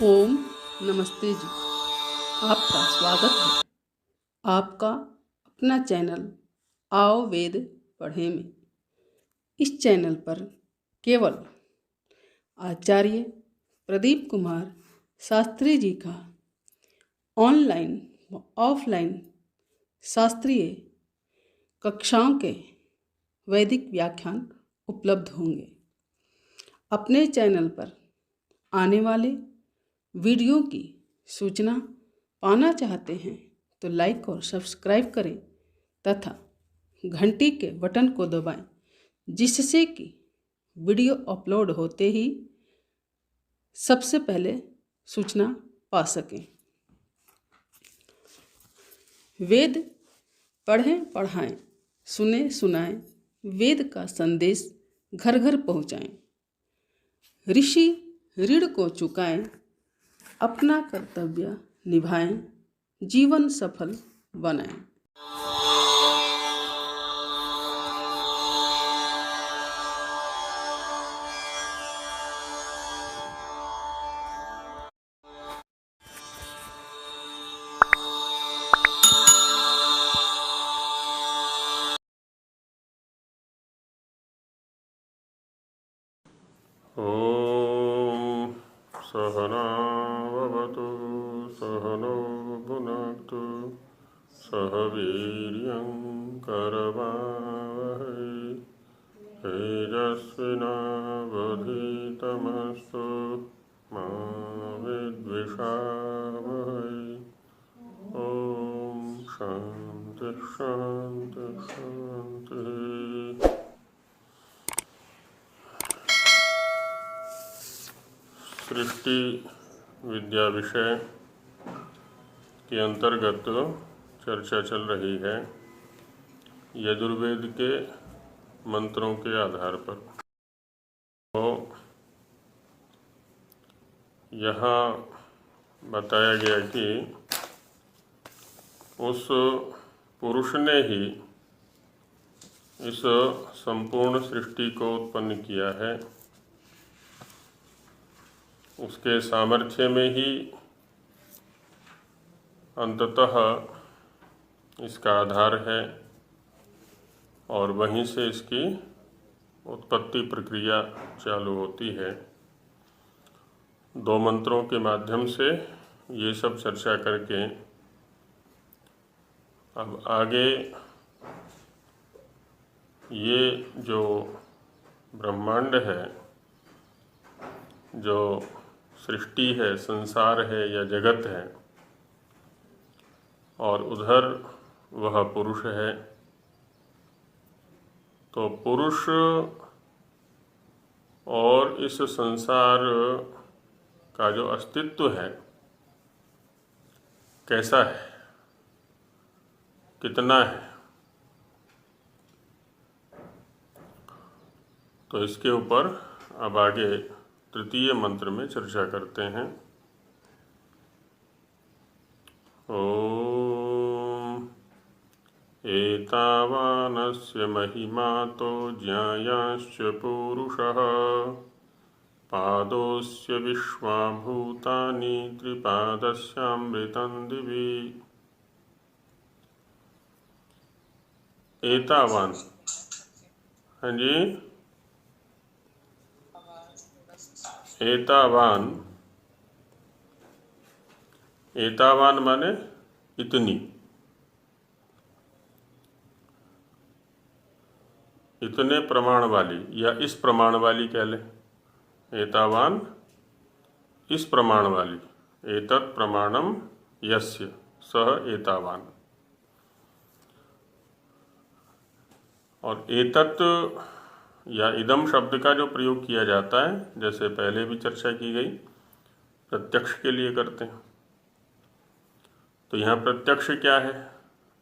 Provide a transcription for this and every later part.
ओम नमस्ते जी। आपका स्वागत है आपका अपना चैनल आओ वेद पढ़े में। इस चैनल पर केवल आचार्य प्रदीप कुमार शास्त्री जी का ऑनलाइन व ऑफलाइन शास्त्रीय कक्षाओं के वैदिक व्याख्यान उपलब्ध होंगे। अपने चैनल पर आने वाले वीडियो की सूचना पाना चाहते हैं तो लाइक और सब्सक्राइब करें तथा घंटी के बटन को दबाएं, जिससे कि वीडियो अपलोड होते ही सबसे पहले सूचना पा सकें। वेद पढ़ें पढ़ाएं, सुने सुनाएं, वेद का संदेश घर घर पहुंचाएं। ऋषि ऋण को चुकाएं, अपना कर्तव्य निभाएं, जीवन सफल बनाएं। ॐ सहना भवतु सहनौ भुनक्तु सह वीर्यं करवावहै तेजस्विनावधीतमस्तु मा विद्विषावहै। ॐ शान्ति शान्ति शान्तिः। सृष्टि विद्या विषय के अंतर्गत चर्चा चल रही है यजुर्वेद के मंत्रों के आधार पर। तो यहाँ बताया गया कि उस पुरुष ने ही इस संपूर्ण सृष्टि को उत्पन्न किया है, उसके सामर्थ्य में ही अंततः इसका आधार है और वहीं से इसकी उत्पत्ति प्रक्रिया चालू होती है। दो मंत्रों के माध्यम से ये सब चर्चा करके अब आगे ये जो ब्रह्मांड है, जो सृष्टि है, संसार है या जगत है, और उधर वह पुरुष है, तो पुरुष और इस संसार का जो अस्तित्व है कैसा है, कितना है, तो इसके ऊपर अब आगे तृतीय मंत्र में चर्चा करते हैं। ओम एतावानस्य महिमातो ज्ञायाश्च पुरुषः पादोस्य विश्वाभूतानि त्रिपादस्यामृतं दिवि। एतावान, हाँ जी, एतावान, एतावान माने इतनी, इतने प्रमाण वाली या इस प्रमाण वाली कह ले। एतावान इस प्रमाण वाली, एतत् प्रमाणम यस्य सह एतावान। और एतत् या इदम शब्द का जो प्रयोग किया जाता है, जैसे पहले भी चर्चा की गई, प्रत्यक्ष के लिए करते हैं। तो यहाँ प्रत्यक्ष क्या है,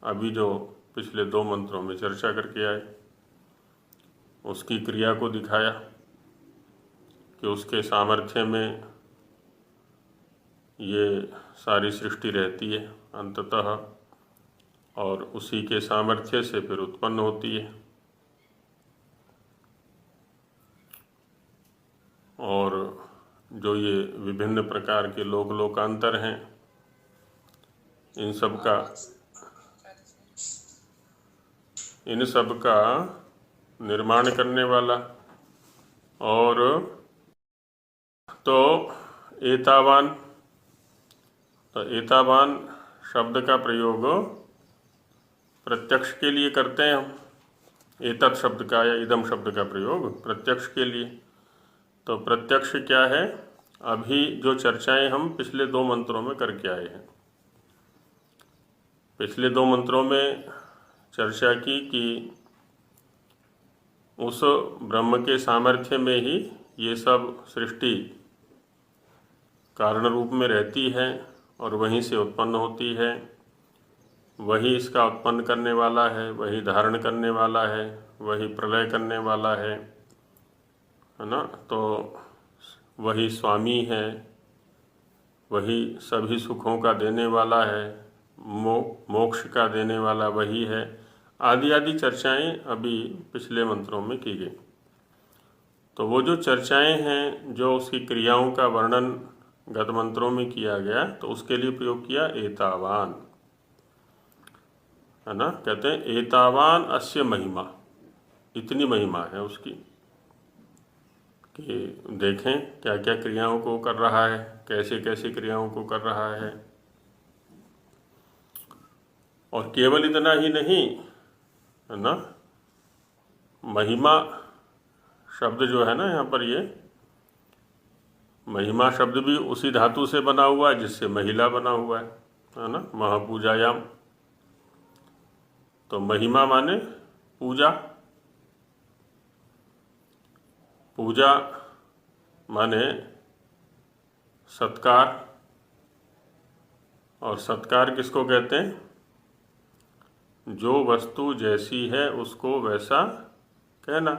अभी जो पिछले दो मंत्रों में चर्चा करके आए, उसकी क्रिया को दिखाया कि उसके सामर्थ्य में ये सारी सृष्टि रहती है अंततः, और उसी के सामर्थ्य से फिर उत्पन्न होती है। और जो ये विभिन्न प्रकार के लोकांतर हैं, इन सब का निर्माण करने वाला। और तो एतावान शब्द का प्रयोग प्रत्यक्ष के लिए करते हैं हम। एतत् शब्द का या इदम शब्द का प्रयोग प्रत्यक्ष के लिए। तो प्रत्यक्ष क्या है? अभी जो चर्चाएं हम पिछले 2 मंत्रों में करके आए हैं। पिछले 2 मंत्रों में चर्चा की कि उस ब्रह्म के सामर्थ्य में ही ये सब सृष्टि कारण रूप में रहती है और वहीं से उत्पन्न होती है। वही इसका उत्पन्न करने वाला है, वही धारण करने वाला है, वही प्रलय करने वाला है ना। तो वही स्वामी है, वही सभी सुखों का देने वाला है, मोक्ष का देने वाला वही है, आदि आदि चर्चाएं अभी पिछले मंत्रों में की गई। तो वो जो चर्चाएं हैं, जो उसकी क्रियाओं का वर्णन गत मंत्रों में किया गया, तो उसके लिए प्रयोग किया एतावान, है ना। कहते हैं एतावान अस्य महिमा, इतनी महिमा है उसकी कि देखें क्या क्या क्रियाओं को कर रहा है, कैसे कैसे क्रियाओं को कर रहा है। और केवल इतना ही नहीं, है ना, महिमा शब्द जो है ना यहाँ पर, ये महिमा शब्द भी उसी धातु से बना हुआ है जिससे महिला बना हुआ है ना, महापूजायाम। तो महिमा माने पूजा, पूजा माने सत्कार। और सत्कार किसको कहते हैं? जो वस्तु जैसी है उसको वैसा कहना।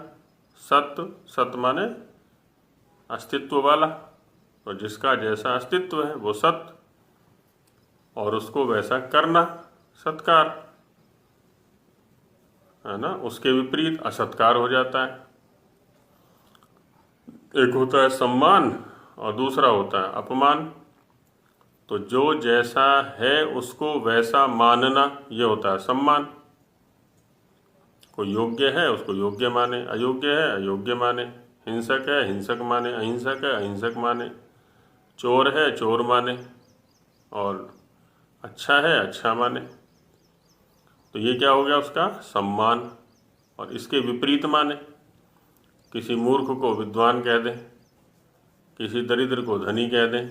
सत माने अस्तित्व वाला, और जिसका जैसा अस्तित्व है वो सत, और उसको वैसा करना सत्कार, है ना। उसके विपरीत असत्कार हो जाता है। एक होता है सम्मान और दूसरा होता है अपमान। तो जो जैसा है उसको वैसा मानना, ये होता है सम्मान। कोई योग्य है उसको योग्य माने, अयोग्य है अयोग्य माने, हिंसक है हिंसक माने, अहिंसक है अहिंसक माने, चोर है चोर माने, और अच्छा है अच्छा माने। तो ये क्या हो गया? उसका सम्मान। और इसके विपरीत माने, किसी मूर्ख को विद्वान कह दें, किसी दरिद्र को धनी कह दें,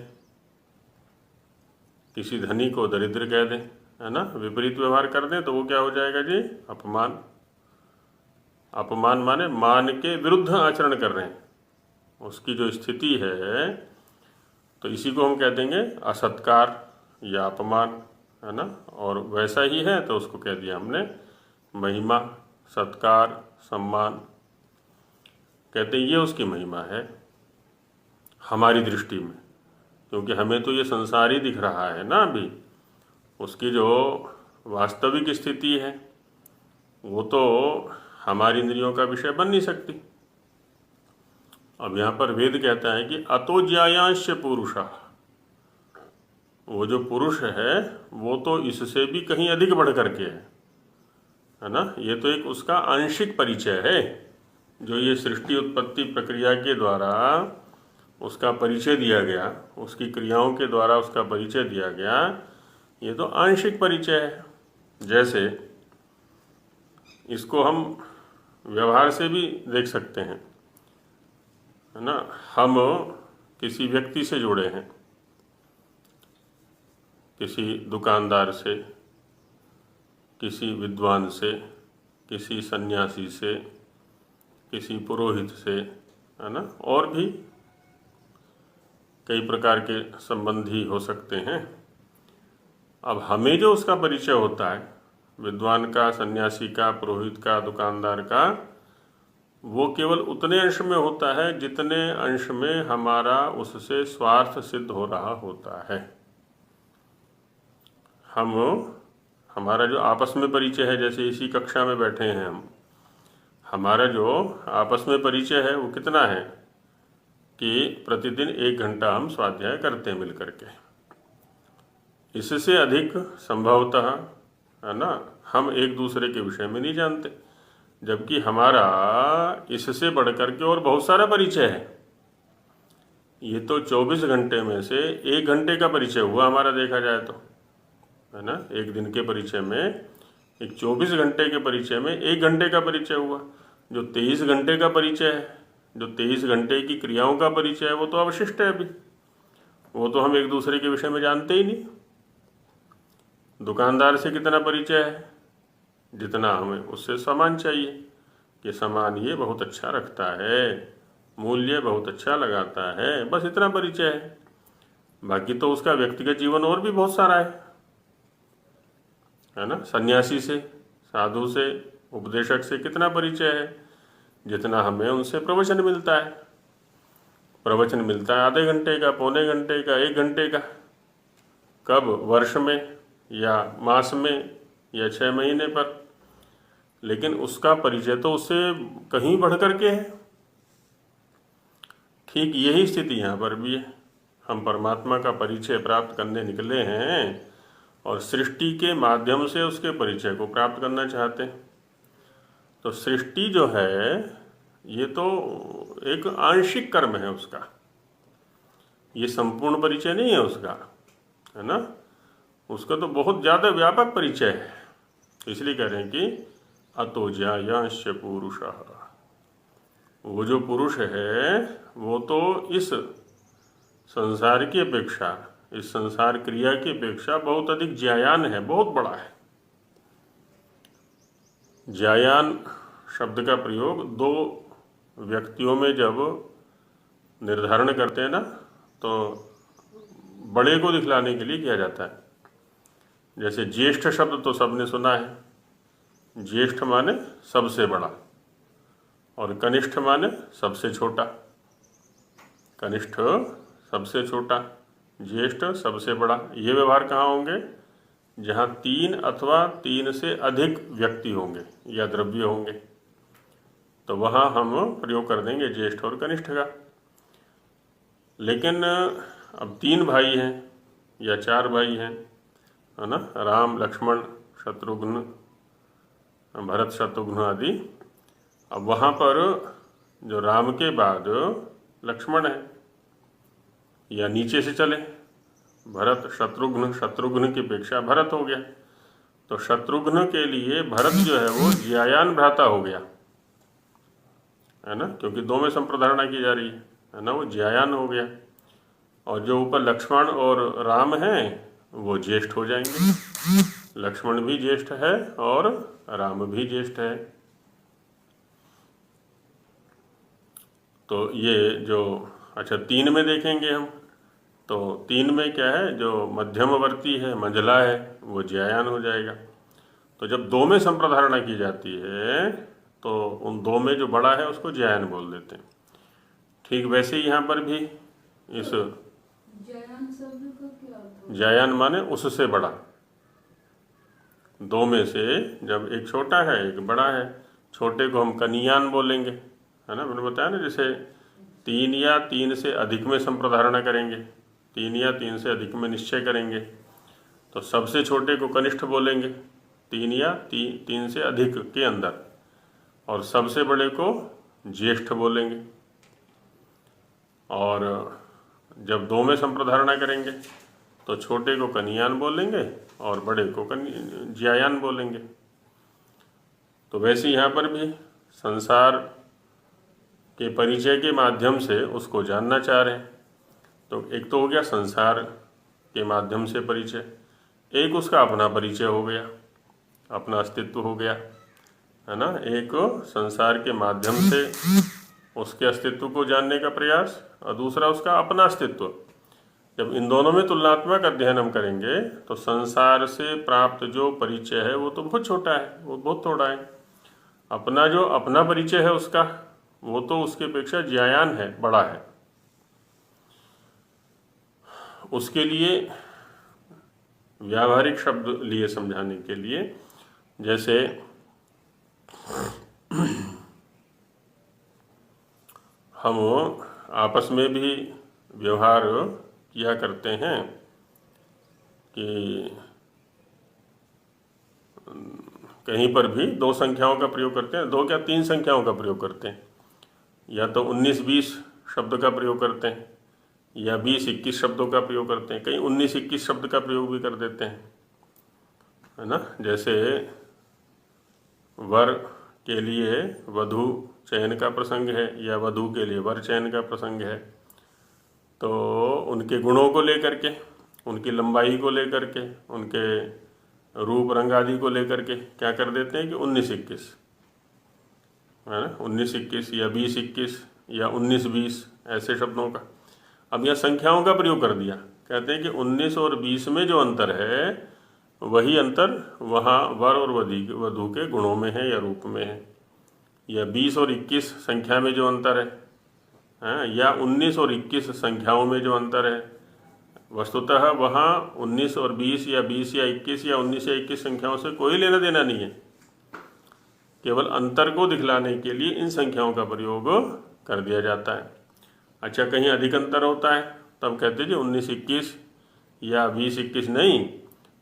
किसी धनी को दरिद्र कह दें, है ना, विपरीत व्यवहार कर दें, तो वो क्या हो जाएगा जी? अपमान। अपमान माने मान के विरुद्ध आचरण कर रहे हैं, उसकी जो स्थिति है, तो इसी को हम कह देंगे असत्कार या अपमान, है ना। और वैसा ही है तो उसको कह दिया हमने महिमा, सत्कार, सम्मान। कहते हैं ये उसकी महिमा है हमारी दृष्टि में, क्योंकि हमें तो ये संसार ही दिख रहा है ना अभी। उसकी जो वास्तविक स्थिति है वो तो हमारी इंद्रियों का विषय बन नहीं सकती। अब यहाँ पर वेद कहता है कि अतो ज्यायांश पुरुषः, वो जो पुरुष है वो तो इससे भी कहीं अधिक बढ़ करके है ना। ये तो एक उसका आंशिक परिचय है, जो ये सृष्टि उत्पत्ति प्रक्रिया के द्वारा उसका परिचय दिया गया, उसकी क्रियाओं के द्वारा उसका परिचय दिया गया, ये तो आंशिक परिचय है। जैसे इसको हम व्यवहार से भी देख सकते हैं, है ना। हम किसी व्यक्ति से जुड़े हैं, किसी दुकानदार से, किसी विद्वान से, किसी सन्यासी से, किसी पुरोहित से, है ना, और भी कई प्रकार के संबंधी हो सकते हैं। अब हमें जो उसका परिचय होता है, विद्वान का, सन्यासी का, पुरोहित का, दुकानदार का, वो केवल उतने अंश में होता है जितने अंश में हमारा उससे स्वार्थ सिद्ध हो रहा होता है। हमारा जो आपस में परिचय है, जैसे इसी कक्षा में बैठे हैं हम, हमारा जो आपस में परिचय है वो कितना है? कि प्रतिदिन 1 घंटा हम स्वाध्याय करते हैं मिल करके। इससे अधिक संभवतः, है ना, हम एक दूसरे के विषय में नहीं जानते, जबकि हमारा इससे बढ़ करके और बहुत सारा परिचय है। ये तो 24 घंटे में से 1 घंटे का परिचय हुआ हमारा, देखा जाए तो, है ना। एक दिन के परिचय में, एक 24 घंटे के परिचय में 1 घंटे का परिचय हुआ। जो 23 घंटे का परिचय है, जो 23 घंटे की क्रियाओं का परिचय है, वो तो अवशिष्ट है अभी। वो तो हम एक दूसरे के विषय में जानते ही नहीं। दुकानदार से कितना परिचय है, जितना हमें उससे सामान चाहिए, कि सामान ये बहुत अच्छा रखता है, मूल्य बहुत अच्छा लगाता है, बस इतना परिचय है। बाकी तो उसका व्यक्तिगत जीवन और भी बहुत सारा है ना। सन्यासी से, साधु से, उपदेशक से कितना परिचय है, जितना हमें उनसे प्रवचन मिलता है। प्रवचन मिलता है आधे घंटे का, पौने घंटे का, 1 घंटे का, कब, वर्ष में या मास में या 6 महीने पर, लेकिन उसका परिचय तो उससे कहीं बढ़ कर के है। ठीक यही स्थिति यहाँ पर भी है। हम परमात्मा का परिचय प्राप्त करने निकले हैं और सृष्टि के माध्यम से उसके परिचय को प्राप्त करना चाहते हैं। तो सृष्टि जो है, ये तो एक आंशिक कर्म है उसका, ये संपूर्ण परिचय नहीं है उसका, है ना। उसका तो बहुत ज़्यादा व्यापक परिचय है। इसलिए कह रहे हैं कि अतो ज्यायांश पुरुषः, वो जो पुरुष है वो तो इस संसार की अपेक्षा, इस संसार क्रिया की अपेक्षा बहुत अधिक ज्यायान है, बहुत बड़ा है। ज्यायान शब्द का प्रयोग 2 व्यक्तियों में जब निर्धारण करते हैं ना, तो बड़े को दिखलाने के लिए किया जाता है। जैसे ज्येष्ठ शब्द तो सबने सुना है, ज्येष्ठ माने सबसे बड़ा, और कनिष्ठ माने सबसे छोटा। कनिष्ठ सबसे छोटा, ज्येष्ठ सबसे बड़ा। ये व्यवहार कहाँ होंगे, जहाँ 3 अथवा 3 से अधिक व्यक्ति होंगे या द्रव्य होंगे, तो वहाँ हम प्रयोग कर देंगे ज्येष्ठ और कनिष्ठ का। लेकिन अब 3 भाई हैं या 4 भाई हैं, है ना, राम, लक्ष्मण, शत्रुघ्न, भरत, शत्रुघ्न आदि। अब वहाँ पर जो राम के बाद लक्ष्मण है, या नीचे से चले भरत, शत्रुघ्न, शत्रुघ्न की अपेक्षा भरत हो गया, तो शत्रुघ्न के लिए भरत जो है वो ज्यायान भ्राता हो गया, है ना, क्योंकि 2 में संप्रधारणा की जा रही है ना, वो ज्यायान हो गया। और जो ऊपर लक्ष्मण और राम हैं वो ज्येष्ठ हो जाएंगे। लक्ष्मण भी ज्येष्ठ है और राम भी ज्येष्ठ है। तो ये जो, अच्छा 3 में देखेंगे हम, तो 3 में क्या है, जो मध्यमवर्ती है, मंझला है, वो ज्यायान हो जाएगा। तो जब 2 में संप्रधारणा की जाती है तो उन 2 में जो बड़ा है उसको ज्यायान बोल देते हैं। ठीक वैसे ही यहाँ पर भी इस ज्यायान शब्द का क्या अर्थ है? ज्यायान माने उससे बड़ा। 2 में से जब एक छोटा है एक बड़ा है, छोटे को हम कनियान बोलेंगे, है ना। मैंने बताया ना, जैसे 3 या 3 से अधिक में संप्रधारणा करेंगे, 3 या 3 से अधिक में निश्चय करेंगे, तो सबसे छोटे को कनिष्ठ बोलेंगे 3 या 3 से अधिक के अंदर, और सबसे बड़े को ज्येष्ठ बोलेंगे। और जब 2 में संप्रधारणा करेंगे तो छोटे को कनियान बोलेंगे और बड़े को ज्यायान बोलेंगे। तो वैसे यहाँ पर भी संसार के परिचय के माध्यम से उसको जानना चाह रहे हैं। तो एक तो हो गया संसार के माध्यम से परिचय, एक उसका अपना परिचय हो गया, अपना अस्तित्व हो गया, है ना। एक संसार के माध्यम से उसके अस्तित्व को जानने का प्रयास, और दूसरा उसका अपना अस्तित्व। जब इन दोनों में तुलनात्मक अध्ययन हम करेंगे तो संसार से प्राप्त जो परिचय है वो तो बहुत छोटा है, वो बहुत थोड़ा है। अपना जो अपना परिचय है उसका, वो तो उसके अपेक्षा ज्यायान है, बड़ा है। उसके लिए व्यावहारिक शब्द लिए समझाने के लिए, जैसे हम आपस में भी व्यवहार किया करते हैं कि कहीं पर भी दो संख्याओं का प्रयोग करते हैं, दो क्या तीन संख्याओं का प्रयोग करते हैं, या तो 19-20 शब्द का प्रयोग करते हैं या 20-21 शब्दों का प्रयोग करते हैं, कहीं 19-21 शब्द का प्रयोग भी कर देते हैं, है ना। जैसे वर के लिए वधू चयन का प्रसंग है या वधू के लिए वर चयन का प्रसंग है, तो उनके गुणों को लेकर के, उनकी लंबाई को लेकर के, उनके रूप रंग आदि को लेकर के क्या कर देते हैं कि 19-21, है ना, 19-21 या 20-21 या 19-20 ऐसे शब्दों का। अब यह संख्याओं का प्रयोग कर दिया, कहते हैं कि 19 और 20 में जो अंतर है वही अंतर वहाँ वर और वधू के गुणों में है या रूप में है, या 20 और 21 संख्या में जो अंतर है, या 19 और 21 संख्याओं में जो अंतर है, वस्तुतः वहाँ 19 और 20 या 20 या 21 या 19 या 21 संख्याओं से कोई लेना देना नहीं है, केवल अंतर को दिखलाने के लिए इन संख्याओं का प्रयोग कर दिया जाता है। अच्छा, कहीं अधिक अंतर होता है तब कहते हैं जी 19-21 या 20-21 नहीं,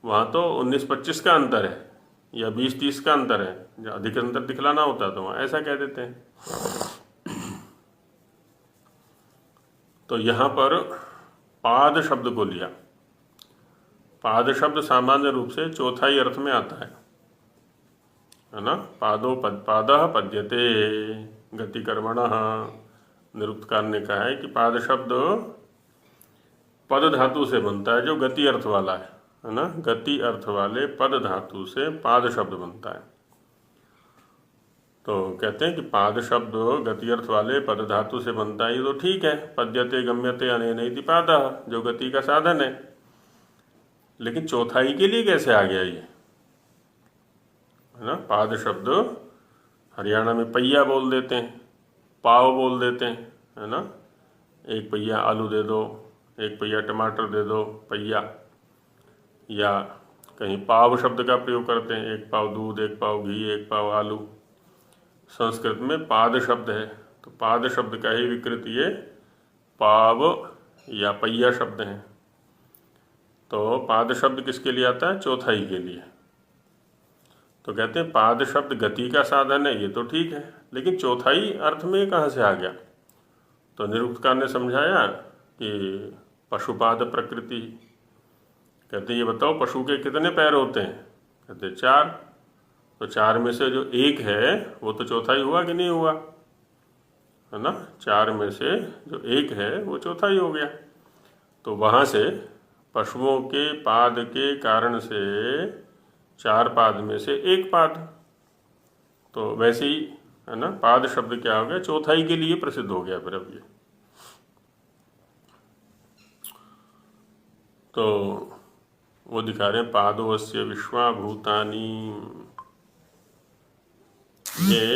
वहाँ तो 19-25 का अंतर है या 20-30 का अंतर है, जब अधिक अंतर दिखलाना होता है तो वहाँ ऐसा कह देते हैं। तो यहाँ पर पाद शब्द को लिया। पाद शब्द सामान्य रूप से चौथाई अर्थ में आता है ना। पादो पादः पद्यते गति कर्मणः। निरुक्तकार ने कहा है कि पाद शब्द पद धातु से बनता है जो गति अर्थ वाला है ना। गति अर्थ वाले पद धातु से पाद शब्द बनता है। तो कहते हैं कि पाद शब्द गति अर्थ वाले पद धातु से बनता है, ये तो ठीक है। पद्यते गम्यते अनेन इति पादः, जो गति का साधन है। लेकिन चौथाई के लिए कैसे आ गया ये, है ना। पाद शब्द हरियाणा में पहिया बोल देते हैं, पाव बोल देते हैं, है ना। एक पहिया आलू दे दो, एक पहिया टमाटर दे दो, पहिया। या कहीं पाव शब्द का प्रयोग करते हैं, एक पाव दूध, एक पाव घी, एक पाव आलू। संस्कृत में पाद शब्द है, तो पाद शब्द का ही विकृत ये पाव या पहिया शब्द है। तो पाद शब्द किसके लिए आता है, चौथाई के लिए। तो कहते हैं पाद शब्द गति का साधन है, ये तो ठीक है, लेकिन चौथाई अर्थ में कहाँ से आ गया। तो निरुक्तकार ने समझाया कि पशुपाद प्रकृति। कहते ये बताओ पशु के कितने पैर होते हैं, कहते 4। तो 4 में से जो एक है वो तो चौथाई हुआ कि नहीं हुआ, है ना। 4 में से जो एक है वो चौथाई हो गया। तो वहाँ से पशुओं के पाद के कारण से 4 पाद में से एक पाद, तो वैसे ही, है ना, पाद शब्द क्या हो गया, चौथाई के लिए प्रसिद्ध हो गया फिर अब ये। तो वो दिखा रहे हैं पादोऽस्य विश्वा भूतानि। ये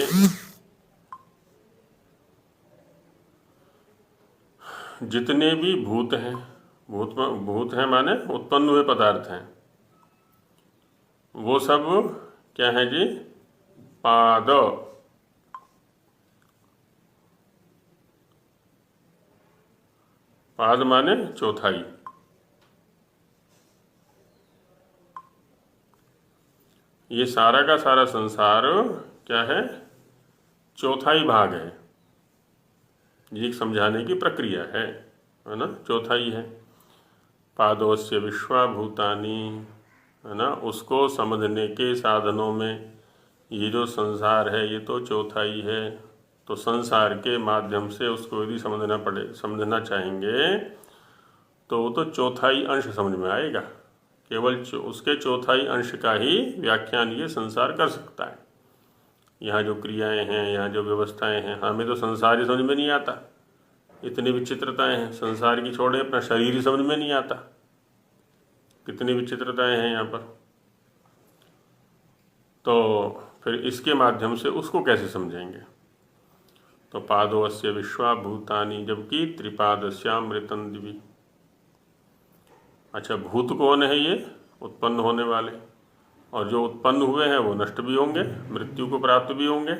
जितने भी भूत हैं, भूत हैं माने उत्पन्न हुए पदार्थ हैं, वो सब क्या है जी, पाद। पाद माने चौथाई। ये सारा का सारा संसार क्या है, चौथाई भाग है। ये समझाने की प्रक्रिया है ना, चौथाई है। पादोऽस्य विश्वा भूतानि, है ना। उसको समझने के साधनों में ये जो संसार है ये तो चौथाई है। तो संसार के माध्यम से उसको यदि समझना चाहेंगे तो वो तो चौथाई अंश समझ में आएगा। केवल उसके चौथाई अंश का ही व्याख्यान ये संसार कर सकता है। यहाँ जो क्रियाएं हैं, यहाँ जो व्यवस्थाएं हैं, हमें तो संसार ही समझ में नहीं आता। इतनी विचित्रताएं हैं संसार की, छोड़े अपना शरीर ही समझ में नहीं आता, कितनी विचित्रताएं हैं यहाँ पर। तो फिर इसके माध्यम से उसको कैसे समझेंगे। तो पादोऽस्य विश्वा भूतानि, जबकि त्रिपादस्यामृतं दिवि। अच्छा, भूत कौन है, ये उत्पन्न होने वाले, और जो उत्पन्न हुए हैं वो नष्ट भी होंगे, मृत्यु को प्राप्त भी होंगे,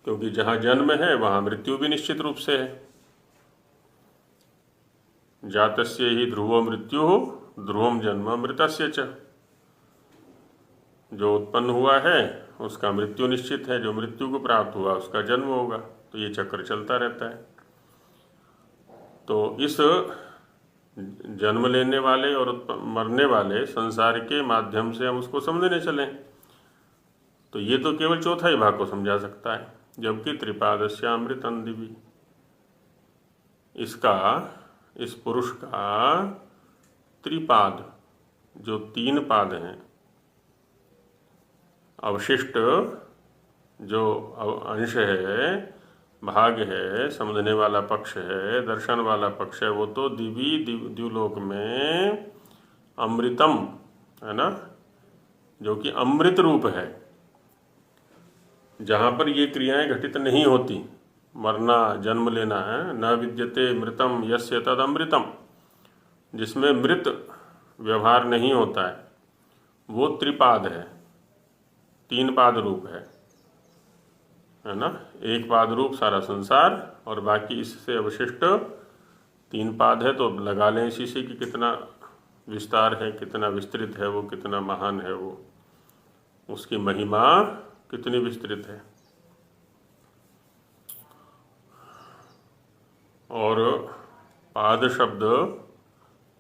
क्योंकि जहाँ जन्म है वहाँ मृत्यु भी निश्चित रूप से है। जातस्य ही ध्रुवो मृत्यु ध्रुवम जन्म मृतस्य च। जो उत्पन्न हुआ है उसका मृत्यु निश्चित है, जो मृत्यु को प्राप्त हुआ उसका जन्म होगा। तो ये चक्र चलता रहता है। तो इस जन्म लेने वाले और मरने वाले संसार के माध्यम से हम उसको समझने चलें तो ये तो केवल चौथा ही भाग को समझा सकता है, जबकि त्रिपादस्यामृतं दिवि, इस पुरुष का त्रिपाद, जो 3 पाद हैं, अवशिष्ट जो अंश है, भाग है, समझने वाला पक्ष है, दर्शन वाला पक्ष है, वो तो द्युलोक में अमृतम है ना, जो कि अमृत रूप है, जहाँ पर ये क्रियाएं घटित नहीं होती। मरना, जन्म लेना है, न विद्यते मृतम यस्य तद अमृतम, जिसमें मृत व्यवहार नहीं होता है, वो त्रिपाद है, 3 पाद रूप है ना। 1 पाद रूप सारा संसार और बाकी इससे अवशिष्ट 3 पाद है। तो लगा लें इसी से कि कितना विस्तार है, कितना विस्तृत है वो, कितना महान है वो, उसकी महिमा कितनी विस्तृत है। और पाद शब्द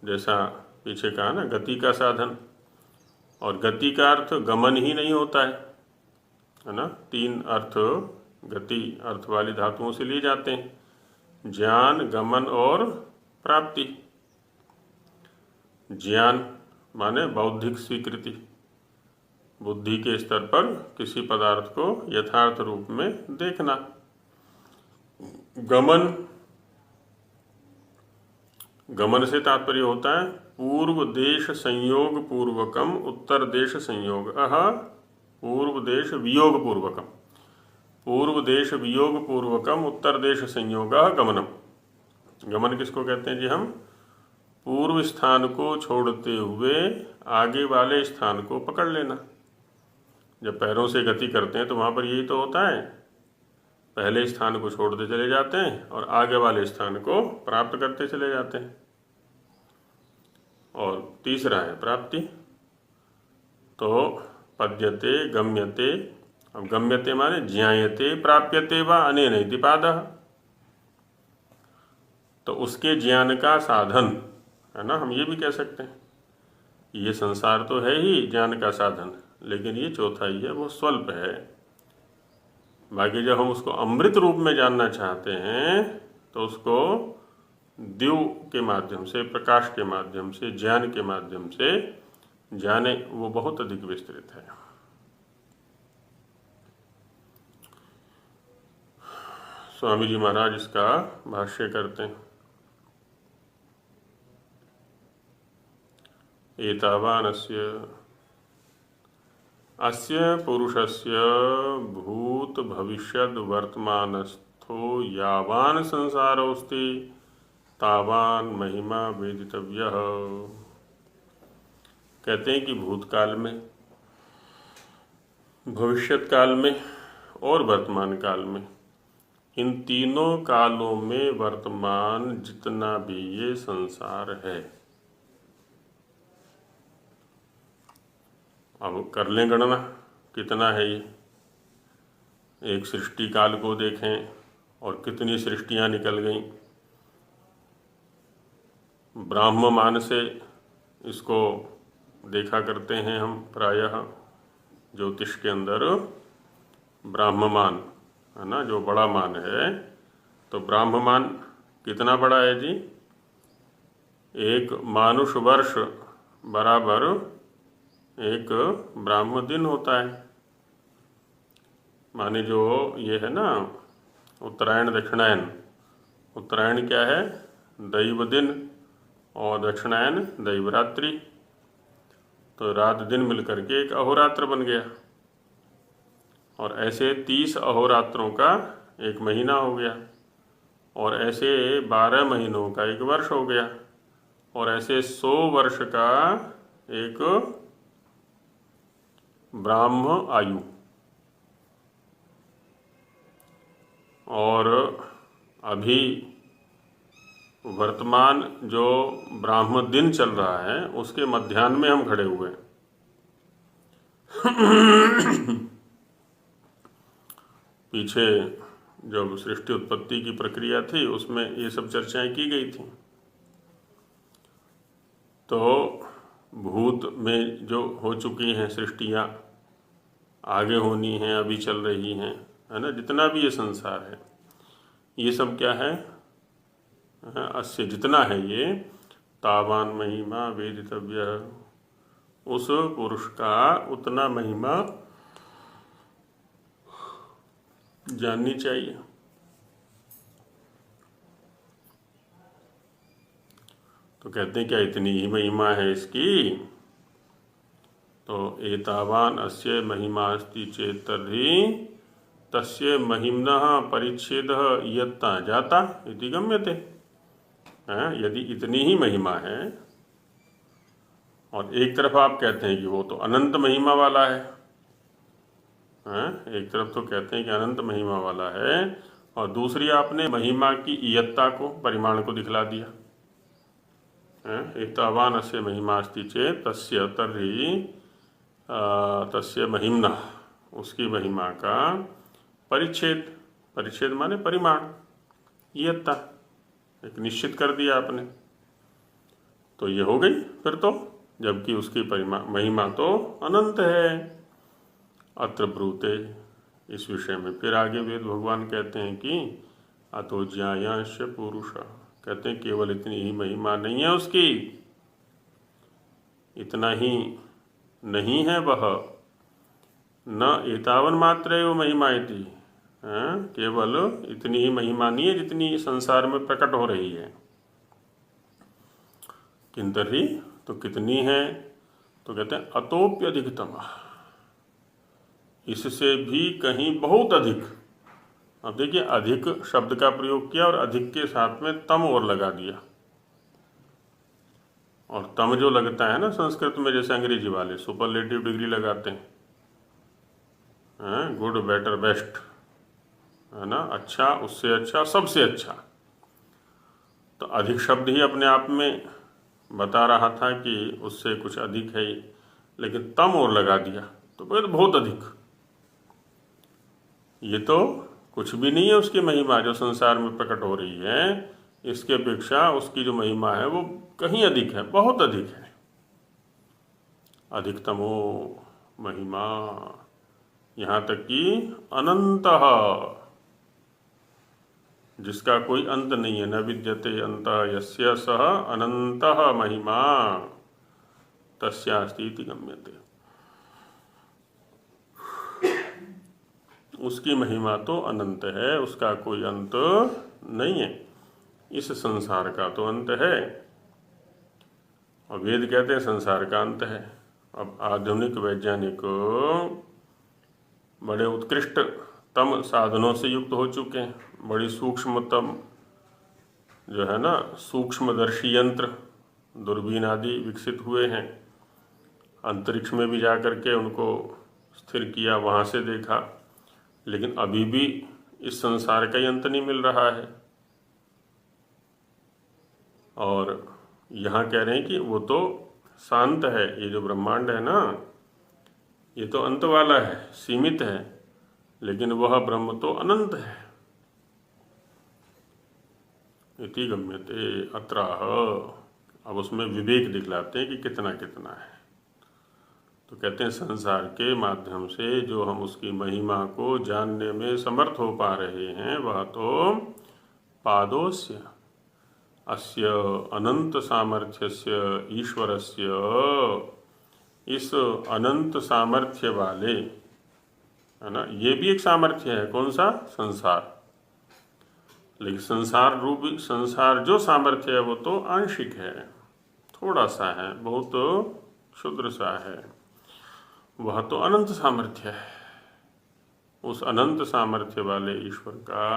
जैसा पीछे कहा ना, गति का साधन, और गति का अर्थ गमन ही नहीं होता है ना। 3 अर्थ गति अर्थ वाली धातुओं से लिए जाते हैं, ज्ञान, गमन और प्राप्ति। ज्ञान माने बौद्धिक स्वीकृति, बुद्धि के स्तर पर किसी पदार्थ को यथार्थ रूप में देखना। गमन से तात्पर्य होता है पूर्व देश संयोग पूर्वकम उत्तर देश संयोग, पूर्व देश वियोग पूर्वकम, पूर्व देश वियोग पूर्वकम उत्तर देश संयोग गमनम। गमन किसको कहते हैं जी? हम पूर्व स्थान को छोड़ते हुए आगे वाले स्थान को पकड़ लेना। जब पैरों से गति करते हैं तो वहाँ पर यही तो होता है, पहले स्थान को छोड़ते चले जाते हैं और आगे वाले स्थान को प्राप्त करते चले जाते हैं। और तीसरा है प्राप्ति। तो पद्यते, गम्यते, अब गम्यते माने ज्ञायते, प्राप्यते वा अनेन इति पादः, तो उसके ज्ञान का साधन है ना। हम ये भी कह सकते हैं ये संसार तो है ही ज्ञान का साधन, लेकिन ये चौथा ही है, वो स्वल्प है। बाकी जब हम उसको अमृत रूप में जानना चाहते हैं तो उसको दिव्य के माध्यम से, प्रकाश के माध्यम से, ज्ञान के माध्यम से जाने, वो बहुत अधिक विस्तृत है। स्वामी जी महाराज इसका भाष्य करते हैं। एतावानस्य अस्य पुरुषस्य भूत भविष्यद वर्तमानस्थो यावान संसारोस्ति तावान महिमा वेदितव्यः। कहते हैं कि भूतकाल में, भविष्यत काल में और वर्तमान काल में, इन तीनों कालों में वर्तमान जितना भी ये संसार है, अब कर लें गणना कितना है ये। एक सृष्टि काल को देखें और कितनी सृष्टियां निकल गईं। ब्राह्ममान से इसको देखा करते हैं हम प्रायः ज्योतिष के अंदर। ब्राह्ममान है ना, जो बड़ा मान है। तो ब्राह्ममान कितना बड़ा है जी? 1 मानुष वर्ष बराबर 1 ब्राह्म दिन होता है। माने जो ये है ना उत्तरायण दक्षिणायन, उत्तरायण क्या है? दैव दिन, और दक्षिणायन दैवरात्रि। तो रात दिन मिलकर के एक अहोरात्र बन गया, और ऐसे 30 अहोरात्रों का 1 महीना हो गया, और ऐसे 12 महीनों का 1 वर्ष हो गया, और ऐसे 100 वर्ष का एक ब्राह्म आयु। और अभी वर्तमान जो ब्राह्म दिन चल रहा है उसके मध्याह्न में हम खड़े हुए हैं। पीछे जब सृष्टि उत्पत्ति की प्रक्रिया थी उसमें ये सब चर्चाएं की गई थी। तो भूत में जो हो चुकी हैं सृष्टियाँ, आगे होनी हैं, अभी चल रही हैं, है ना, जितना भी ये संसार है ये सब क्या है, अस्य जितना है ये तावान महिमा वेदितव्य, उस पुरुष का उतना महिमा जाननी चाहिए। तो कहते हैं क्या इतनी ही महिमा है इसकी? तो एतावान अस्य महिमास्ति चेत तर्हि तस्य महिम्नः परिच्छेदः इयत्ता जाता इति गम्यते। यदि इतनी ही महिमा है और एक तरफ आप कहते हैं कि वो तो अनंत महिमा वाला है, एक तरफ तो कहते हैं कि अनंत महिमा वाला है और दूसरी आपने महिमा की इयत्ता को, परिमाण को दिखला दिया। एतावान अस्य महिमास्ति चेत तस्य तर्हि तस्य महिम्ना, उसकी महिमा का परिच्छेद, परिच्छेद माने परिमाण, इयत्ता एक निश्चित कर दिया आपने, तो ये हो गई फिर तो, जबकि उसकी महिमा तो अनंत है। अत्र ब्रूते, इस विषय में फिर आगे वेद भगवान कहते हैं कि अतो ज्यायांश पुरुष, कहते हैं केवल इतनी ही महिमा नहीं है उसकी, इतना ही नहीं है वह, न एतावन मात्र एव महिमा इति, केवल इतनी ही महिमा नहीं है जितनी संसार में प्रकट हो रही है। किंतर्हि, तो कितनी है? तो कहते हैं अतोप्यधिकतम, इससे भी कहीं बहुत अधिक। अब देखिए, अधिक शब्द का प्रयोग किया और अधिक के साथ में तम और लगा दिया। और तम जो लगता है ना संस्कृत में, जैसे अंग्रेजी वाले सुपरलेटिव डिग्री लगाते हैं, गुड, बेटर, बेस्ट, है ना, अच्छा, उससे अच्छा, सबसे अच्छा। तो अधिक शब्द ही अपने आप में बता रहा था कि उससे कुछ अधिक है, लेकिन तम और लगा दिया तो बहुत अधिक। ये तो कुछ भी नहीं है उसकी महिमा जो संसार में प्रकट हो रही है, इसके अपेक्षा उसकी जो महिमा है वो कहीं अधिक है, बहुत अधिक है। अधिकतमो महिमा, यहाँ तक कि अनंतः, जिसका कोई अंत नहीं है, न विद्यते अंतः यस्य सः अनंतः महिमा तस्यास्ति इति गम्यते। उसकी महिमा तो अनंत है, उसका कोई अंत नहीं है। इस संसार का तो अंत है, और वेद कहते हैं संसार का अंत है। अब आधुनिक वैज्ञानिक बड़े उत्कृष्टतम साधनों से युक्त हो चुके हैं, बड़ी सूक्ष्मतम जो है ना सूक्ष्मदर्शी यंत्र, दूरबीन आदि विकसित हुए हैं। अंतरिक्ष में भी जा करके उनको स्थिर किया, वहाँ से देखा, लेकिन अभी भी इस संसार का अंत नहीं मिल रहा है। और यहाँ कह रहे हैं कि वो तो शांत है, ये जो ब्रह्मांड है ना ये तो अंत वाला है, सीमित है, लेकिन वह ब्रह्म तो अनंत है। इति गम्यते अत्राह, अब उसमें विवेक दिखलाते हैं कि कितना कितना है। तो कहते हैं संसार के माध्यम से जो हम उसकी महिमा को जानने में समर्थ हो पा रहे हैं, वह तो पादोस्य अस्य अनंत सामर्थ्यस्य ईश्वरस्य, इस अनंत सामर्थ्य वाले, है ना, ये भी एक सामर्थ्य है। कौन सा? संसार। लेकिन संसार रूप संसार जो सामर्थ्य है वो तो आंशिक है, थोड़ा सा है, बहुत क्षुद्र सा है। वह तो अनंत सामर्थ्य है। उस अनंत सामर्थ्य वाले ईश्वर का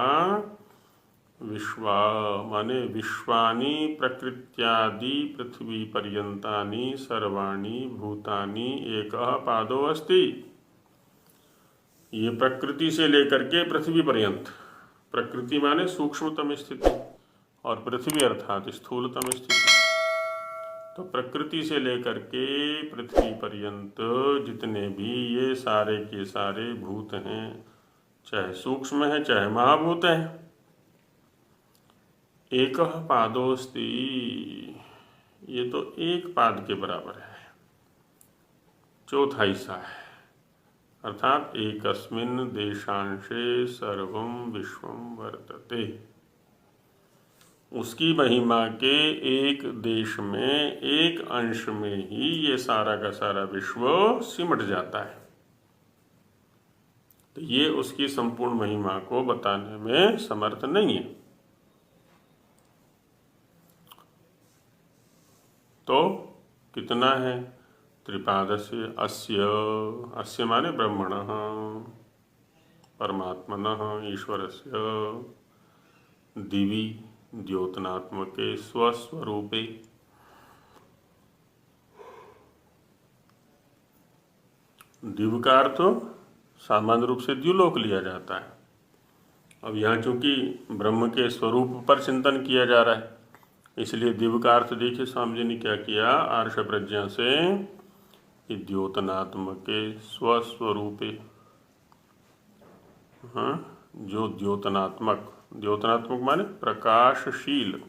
विश्वा माने विश्वानि प्रकृत्यादि पृथ्वी पर्यंतानि सर्वाणि भूतानि एकः पादो अस्ति। ये प्रकृति से लेकर के पृथ्वी पर्यंत, प्रकृति माने सूक्ष्मतम स्थिति और पृथ्वी अर्थात स्थूलतम स्थिति। तो प्रकृति से लेकर के पृथ्वी पर्यंत जितने भी ये सारे के सारे भूत हैं, चाहे सूक्ष्म है चाहे महाभूत है, एक पादोस्ति, ये तो एक पाद के बराबर है, चौथा हिस्सा है, अर्थात एकस्मिन् देशांशे सर्वं विश्वं वर्तते। उसकी महिमा के एक देश में, एक अंश में ही ये सारा का सारा विश्व सिमट जाता है। तो ये उसकी संपूर्ण महिमा को बताने में समर्थ नहीं है। तो कितना है? त्रिपादस्य अस्य माने ब्रह्मणः परमात्मनः ईश्वरस्य दिवि द्योतनात्मके स्वस्वरूपे। दिव्य का अर्थ सामान्य रूप से द्युलोक लिया जाता है। अब यहाँ चूंकि ब्रह्म के स्वरूप पर चिंतन किया जा रहा है, इसलिए दिव्य का अर्थ देखिए स्वामी जी ने क्या किया, आर्ष प्रज्ञा से द्योतनात्मके स्वस्वरूपे। हाँ, जो द्योतनात्मक, द्योतनात्मक माने प्रकाशशील,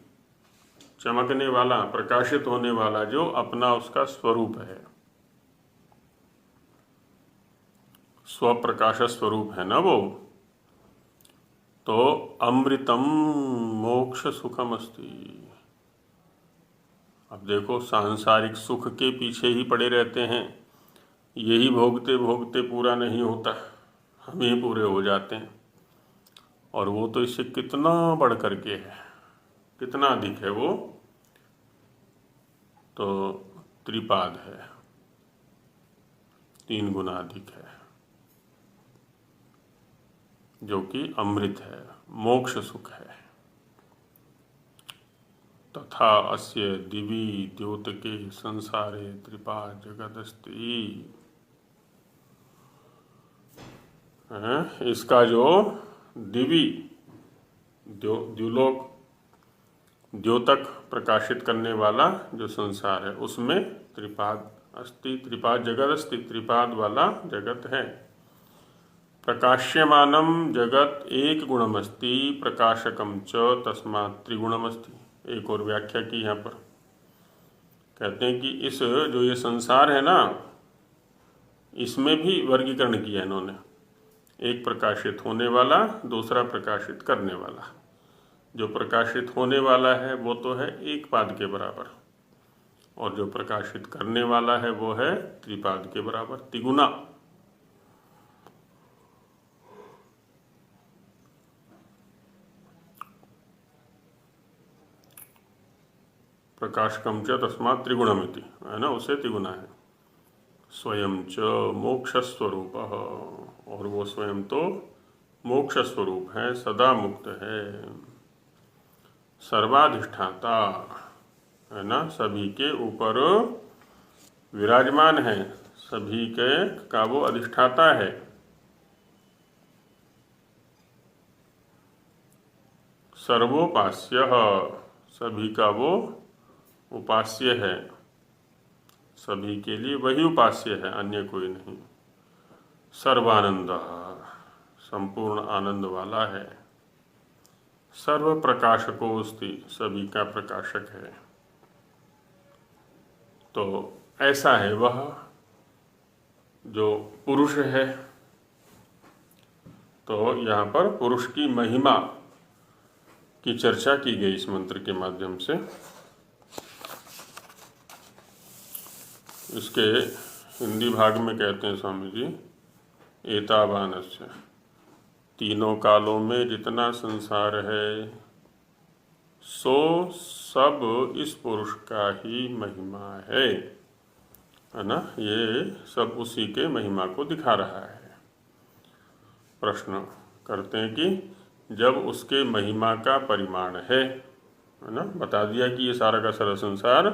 चमकने वाला, प्रकाशित होने वाला, जो अपना उसका स्वरूप है, स्वप्रकाश स्वरूप है ना वो। तो अमृतम मोक्ष सुखम अस्ति। अब देखो, सांसारिक सुख के पीछे ही पड़े रहते हैं, यही भोगते भोगते पूरा नहीं होता, हम ही पूरे हो जाते हैं। और वो तो इससे कितना बढ़ करके है, कितना अधिक है वो, तो त्रिपाद है, 3 गुना अधिक है, जो कि अमृत है, मोक्ष सुख है। तथा अस्य दिवि द्योतके संसारे त्रिपाद जगदस्ति। इसका जो दिवि द्युलोक, द्योतक प्रकाशित करने वाला जो संसार है, उसमें त्रिपाद अस्ति, त्रिपाद जगत अस्ति, त्रिपाद वाला जगत है। प्रकाश्यमानम जगत एक गुणमस्ति प्रकाशकम च तस्मात् त्रिगुणमस्ति। एक और व्याख्या की यहाँ पर, कहते हैं कि इस जो ये संसार है ना, इसमें भी वर्गीकरण किया इन्होंने, एक प्रकाशित होने वाला, दूसरा प्रकाशित करने वाला। जो प्रकाशित होने वाला है वो तो है एक पाद के बराबर, और जो प्रकाशित करने वाला है वो है त्रिपाद के बराबर, तिगुना। प्रकाशकम च तस्मात् त्रिगुणमिति, है ना, उसे त्रिगुणा है। स्वयं च मोक्ष स्वरूप, और वो स्वयं तो मोक्ष स्वरूप है, सदा मुक्त है, सर्वाधिष्ठाता है ना, सभी के ऊपर विराजमान है, सभी के का वो अधिष्ठाता है। सर्वोपास्य, सभी का वो उपास्य है, सभी के लिए वही उपास्य है, अन्य कोई नहीं। सर्वानंद, संपूर्ण आनंद वाला है। सर्व प्रकाशकोस्ति, सभी का प्रकाशक है। तो ऐसा है वह जो पुरुष है। तो यहाँ पर पुरुष की महिमा की चर्चा की गई इस मंत्र के माध्यम से। इसके हिंदी भाग में कहते हैं स्वामी जी, एतावानस्य, तीनों कालों में जितना संसार है सो सब इस पुरुष का ही महिमा है ना। ये सब उसी के महिमा को दिखा रहा है। प्रश्न करते हैं कि जब उसके महिमा का परिमाण है ना, बता दिया कि ये सारा का सारा संसार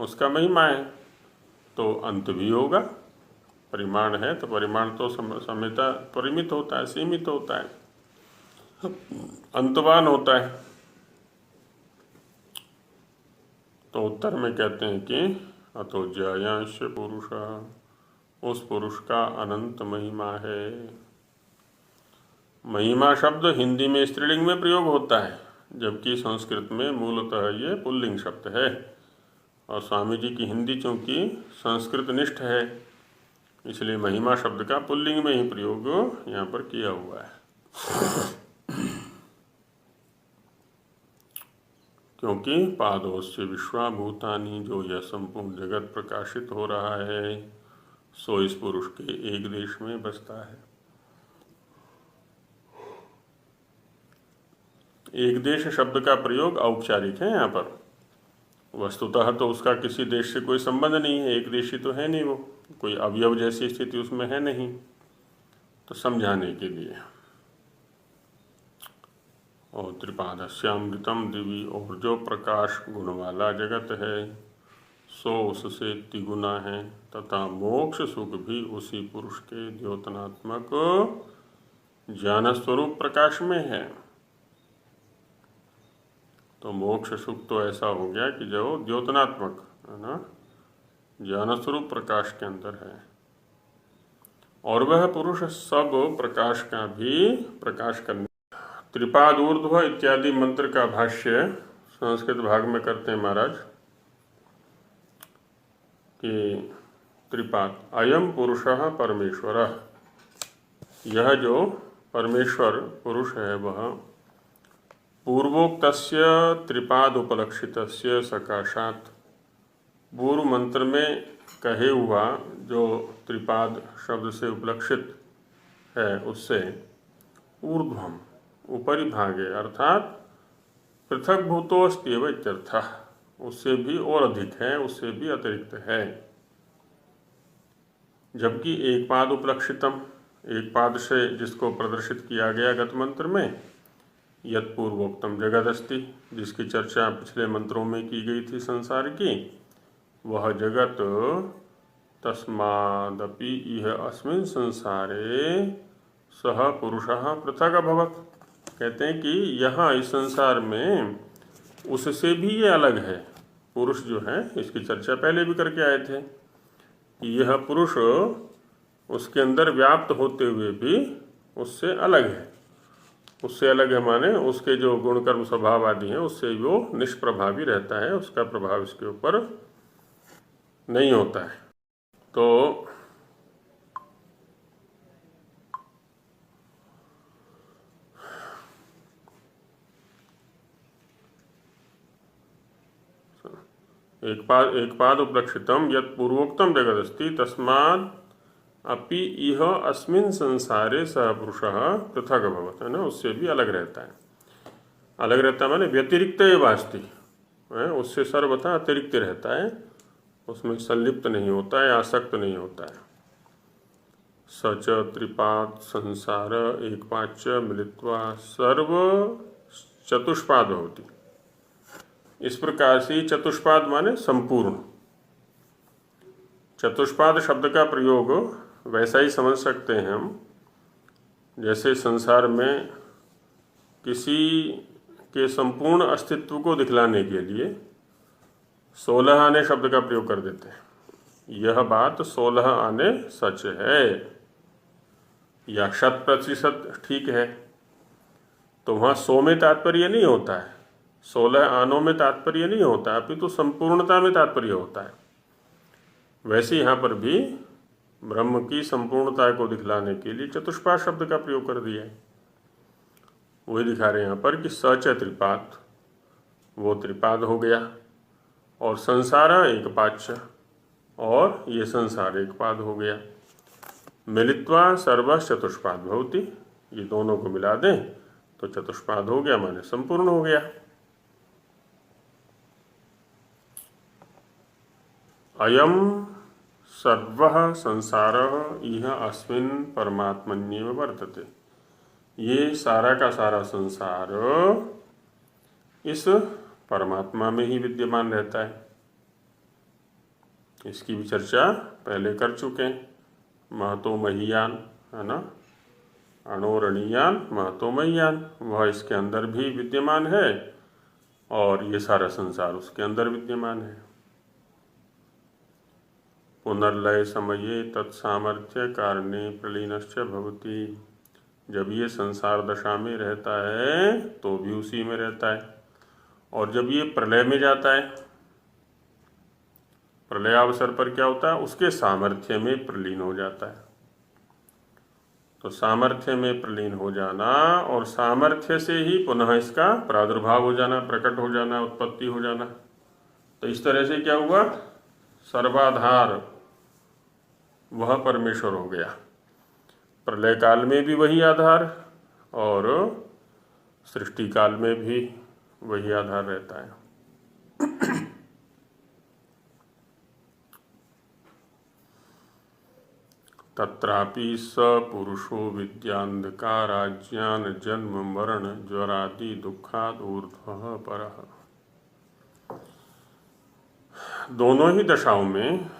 उसका महिमा है, तो अंत भी होगा। परिमाण है तो परिमाण तो समयता परिमित होता है, सीमित होता है, अंतवान होता है। तो उत्तर में कहते हैं कि अतो ज्यायांश पुरुष, उस पुरुष का अनंत महिमा है। महिमा शब्द हिंदी में स्त्रीलिंग में प्रयोग होता है, जबकि संस्कृत में मूलतः ये पुल्लिंग शब्द है। और स्वामी जी की हिंदी चूंकि संस्कृत निष्ठ है, इसलिए महिमा शब्द का पुल्लिंग में ही प्रयोग यहाँ पर किया हुआ है। क्योंकि पादोस्य विश्वाभूतानि, जो यह संपूर्ण जगत प्रकाशित हो रहा है, सो इस पुरुष के एक देश में बसता है। एक देश शब्द का प्रयोग औपचारिक है यहाँ पर। वस्तुतः तो उसका किसी देश से कोई संबंध नहीं है, एक देशी तो है नहीं, वो कोई अवयव जैसी स्थिति उसमें है नहीं, तो समझाने के लिए। और त्रिपादस्यामृतम दिवी, और जो प्रकाश गुण वाला जगत है सो उससे तिगुना है, तथा मोक्ष सुख भी उसी पुरुष के द्योतनात्मक ज्ञान स्वरूप प्रकाश में है। तो मोक्ष सुख तो ऐसा हो गया कि जो द्योतनात्मक है ना, ज्ञान स्वरूप प्रकाश के अंदर है। और वह पुरुष सब प्रकाश का भी प्रकाश करने। त्रिपाद ऊर्ध्व इत्यादि मंत्र का भाष्य संस्कृत भाग में करते हैं महाराज कि त्रिपाद अयम पुरुषः परमेश्वरः, यह जो परमेश्वर पुरुष है वह पूर्वोक्तस्य त्रिपाद उपलक्षितस्य सकाशात्, पूर्व मंत्र में कहे हुआ जो त्रिपाद शब्द से उपलक्षित है उससे ऊर्ध्वम ऊपरी भागे, अर्थात पृथक भूतोस्त्येव इत्यर्थः, उससे भी और अधिक है, उससे भी अतिरिक्त है। जबकि एक पाद उपलक्षितम, एक पाद से जिसको प्रदर्शित किया गया गत मंत्र में, यत् पूर्वोक्तम जगदस्ति, जिसकी चर्चा पिछले मंत्रों में की गई थी संसार की, वह जगत तस्मादपि इह अस्मिन् संसारे सह पुरुषः पृथक अभवत्। कहते हैं कि यहाँ इस संसार में उससे भी ये अलग है। पुरुष जो है, इसकी चर्चा पहले भी करके आए थे कि यह पुरुष उसके अंदर व्याप्त होते हुए भी उससे अलग है। उससे अलग है माने उसके जो गुण कर्म स्वभाव आदि हैं उससे वो निष्प्रभावी रहता है, उसका प्रभाव इसके ऊपर नहीं होता है। तो एक पाद उपलक्षितम यत् पूर्वोक्तम जगदस्ति तस्माद् अपि इह अस्मिन् संसारे सह पुरुषः पृथक अभवत्, है ना, उससे भी अलग रहता है। अलग रहता है माने व्यतिरिक्त वास्ति, उससे सर्वथा अतिरिक्त रहता है, उसमें संलिप्त नहीं होता है, आसक्त नहीं होता है। सच त्रिपाद संसार एक पाच मिलित्वा सर्व चतुष्पाद होती। इस प्रकार से चतुष्पाद माने संपूर्ण। चतुष्पाद शब्द का प्रयोग वैसा ही समझ सकते हैं हम, जैसे संसार में किसी के संपूर्ण अस्तित्व को दिखलाने के लिए 16 आने शब्द का प्रयोग कर देते हैं। यह बात 16 आने सच है या 100% ठीक है, तो वहाँ 100 में तात्पर्य नहीं होता है, 16 आनों में तात्पर्य नहीं होता है, अपितु संपूर्णता में तात्पर्य होता है। वैसे यहाँ पर भी ब्रह्म की संपूर्णता को दिखलाने के लिए चतुष्पाद शब्द का प्रयोग कर दिया है। वही दिखा रहे हैं यहाँ पर कि सच त्रिपाद, वो त्रिपाद हो गया, और संसार एक पाच्य, और ये संसार एक पाद हो गया। मिलित्वा सर्व चतुष्पाद भवति, ये दोनों को मिला दें तो चतुष्पाद हो गया, माने संपूर्ण हो गया। अयम सर्वः संसारः इह अस्मिन् परमात्मन्येव वर्तते, ये सारा का सारा संसार इस परमात्मा में ही विद्यमान रहता है। इसकी भी चर्चा पहले कर चुके हैं। महतो महीयान, है ना, अणोरणीयान महतो महीयान, वह इसके अंदर भी विद्यमान है और ये सारा संसार उसके अंदर विद्यमान है। पुनर्लय समये तत्सामर्थ्य कारणे प्रलीनश्च भवति। जब ये संसार दशा में रहता है तो भी उसी में रहता है, और जब ये प्रलय में जाता है, प्रलयावसर पर क्या होता है, उसके सामर्थ्य में प्रलीन हो जाता है। तो सामर्थ्य में प्रलीन हो जाना और सामर्थ्य से ही पुनः इसका प्रादुर्भाव हो जाना, प्रकट हो जाना, उत्पत्ति हो जाना। तो इस तरह से क्या हुआ, सर्वाधार वह परमेश्वर हो गया। प्रलय काल में भी वही आधार और सृष्टि काल में भी वही आधार रहता है। तत्रापि स पुरुषो विद्यांधकाराज्ञान जन्म मरण ज्वरादि दुखाद ऊर्ध्वः परः। दोनों ही दशाओं में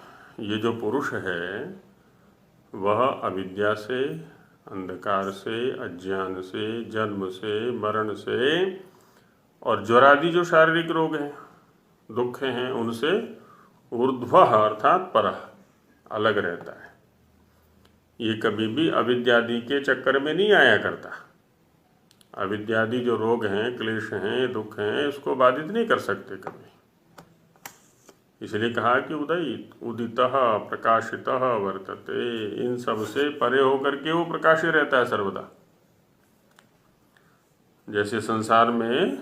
ये जो पुरुष है वह अविद्या से, अंधकार से, अज्ञान से, जन्म से, मरण से और ज्वरादि जो शारीरिक रोग हैं, दुख हैं, उनसे ऊर्ध्वः अर्थात परः अलग रहता है। ये कभी भी अविद्यादि के चक्कर में नहीं आया करता। अविद्यादि जो रोग हैं, क्लेश हैं, दुख हैं, इसको बाधित नहीं कर सकते कभी। इसलिए कहा कि उदितः प्रकाशितः वर्तते, इन सब से परे होकर के वो प्रकाशित रहता है सर्वदा। जैसे संसार में